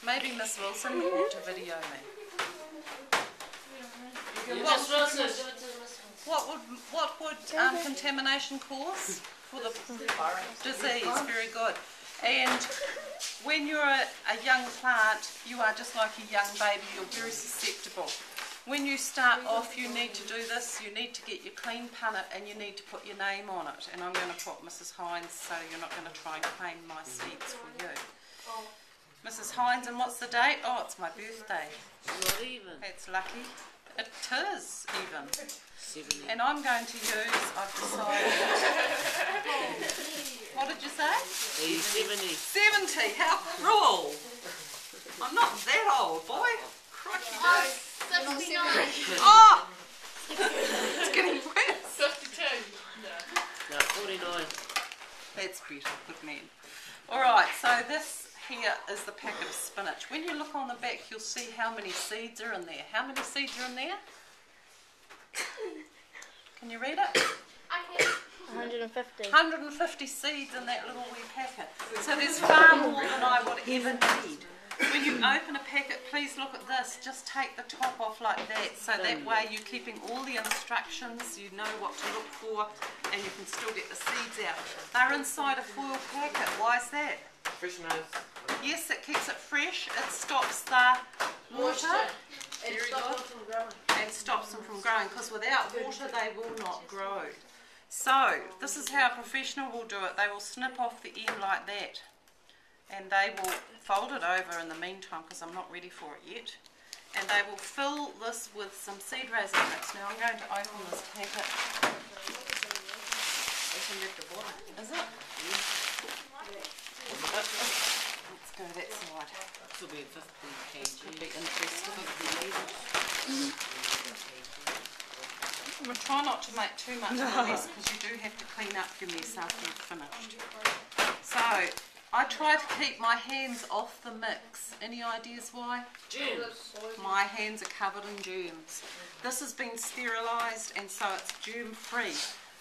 Maybe Miss Wilson ought to video me. What would contamination cause for the disease? Very good. And when you're a young plant, you are just like a young baby. You're very susceptible. When you start off, you need to do this. You need to get your clean punnet and you need to put your name on it. And I'm going to put Mrs. Hines, so you're not going to try and claim my seeds for you. Mrs. Hines, and what's the date? Oh, it's my birthday. Not even. That's lucky. It is even. 70. And I'm going to use, I've decided. What did you say? 70. 70, how cruel. I'm not that old, boy. Crikey. 69. Oh! It's getting worse. 52. No, 49. That's better, good man. Alright, so this here is the packet of spinach. When you look on the back, you'll see how many seeds are in there. How many seeds are in there? Can you read it? I can. 150. 150 seeds in that little wee packet. So there's far more than I would ever need. When you open a packet, please look at this. Just take the top off like that, so that way you're keeping all the instructions, you know what to look for, and you can still get the seeds out. They're inside a foil packet. Why is that? Freshness. Yes, it keeps it fresh. It stops the water. It Very stops good. them from growing. And stops them from growing, because without water they will not grow. So this is how a professional will do it. They will snip off the end like that, and they will fold it over in the meantime, because I'm not ready for it yet, and they will fill this with some seed raising mix. Now I'm going to open this packet. Is it? Let's go that side. This will be 50 This could kg. be interesting. We'll try not to make too much of a mess, because you do have to clean up your mess after you've finished. So, I try to keep my hands off the mix. Any ideas why? Germs. My hands are covered in germs. This has been sterilised, and so it's germ free.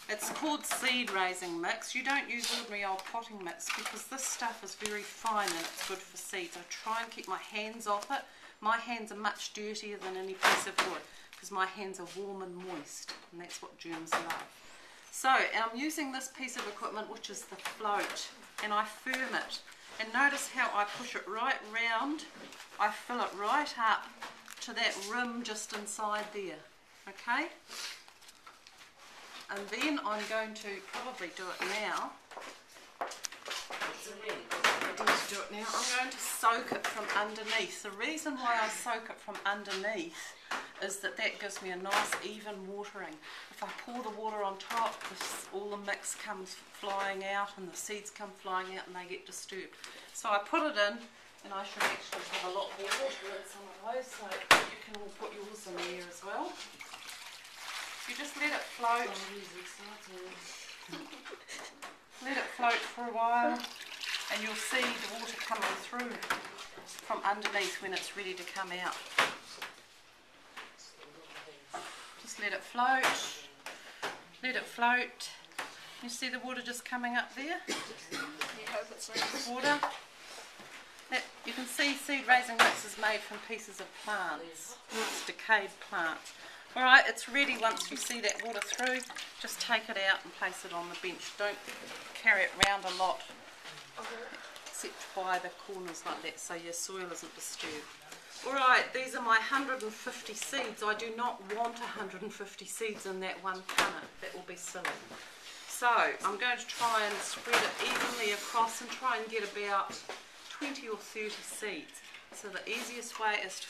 It's called seed raising mix. You don't use ordinary old potting mix, because this stuff is very fine and it's good for seeds. I try and keep my hands off it. My hands are much dirtier than any piece of wood, because my hands are warm and moist, and that's what germs love. So, and I'm using this piece of equipment, which is the float, and I firm it. And notice how I push it right round. I fill it right up to that rim just inside there. Okay? And then I'm going to probably do it now. Do it now. I'm going to soak it from underneath. The reason why I soak it from underneath is that that gives me a nice even watering. If I pour the water on top, all the mix comes flying out and the seeds come flying out and they get disturbed. So I put it in, and I should actually have a lot more water in some of those, so you can all put yours in there as well. You just let it float. Let it float for a while, and you'll see the water coming through from underneath when it's ready to come out. Just let it float. Let it float. You see the water just coming up there? Water. You can see seed raising mix is made from pieces of plants. It's decayed plants. Alright, it's ready. Once you see that water through, just take it out and place it on the bench. Don't carry it round a lot, except by the corners like that, so your soil isn't disturbed. Alright, these are my 150 seeds. I do not want 150 seeds in that one punnet. That will be silly. So, I'm going to try and spread it evenly across and try and get about 20 or 30 seeds. So the easiest way is to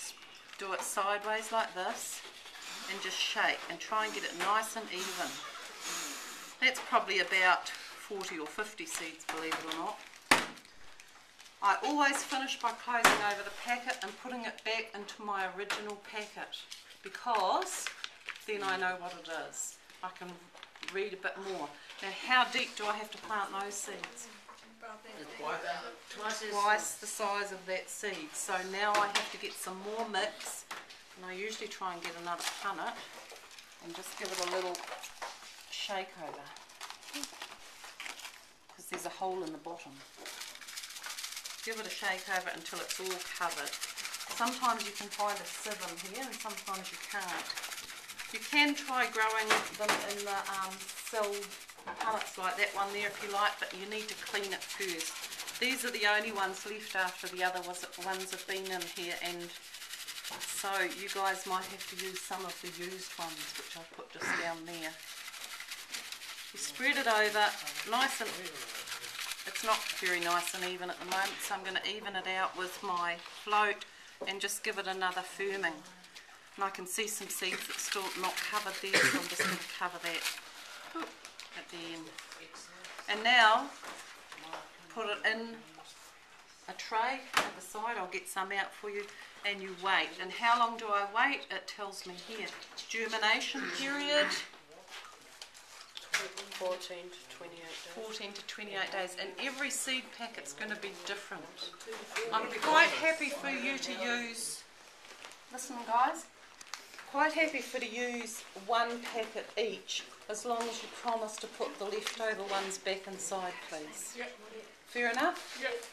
do it sideways like this, and just shake and try and get it nice and even. That's probably about 40 or 50 seeds, believe it or not. I always finish by closing over the packet and putting it back into my original packet, because then I know what it is. I can read a bit more. Now, how deep do I have to plant those seeds? Twice the size of that seed. So now I have to get some more mix, and I usually try and get another punnet and just give it a little shake over, because there's a hole in the bottom. give it a shake over it until it's all covered. Sometimes you can find a sieve in here and sometimes you can't. You can try growing them in the sealed pellets like that one there if you like, but you need to clean it first. These are the only ones left after the other ones have been in here, and so you guys might have to use some of the used ones, which I've put just down there. You spread it over nice and, it's not very nice and even at the moment, so I'm going to even it out with my float and just give it another firming. And I can see some seeds that's still not covered there, so I'm just going to cover that at the end. And now put it in a tray at the side. I'll get some out for you, and you wait. And how long do I wait? It tells me here. Germination period 14 to 28 days. 14 to 28 days, and every seed packet's going to be different. I'm quite happy for you to use, listen guys, quite happy for to use one packet each, as long as you promise to put the leftover ones back inside, please. Yep. Fair enough? Yep.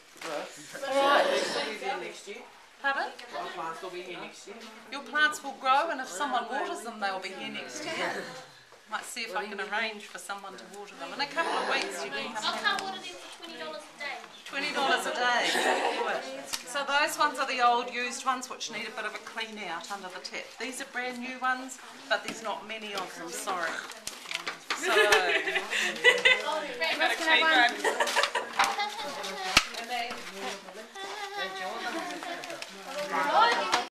Alright. Will be here next year. Pardon? My plants will be here next year. Your plants will grow, and if someone waters them, they'll be here next year. Might see if I can arrange for someone to water them. In a couple of weeks you can come I in. can't water them for $20 a day. $20 a day. Good. So those ones are the old used ones which need a bit of a clean out under the tap. These are brand new ones, but there's not many of them, sorry. So, and they,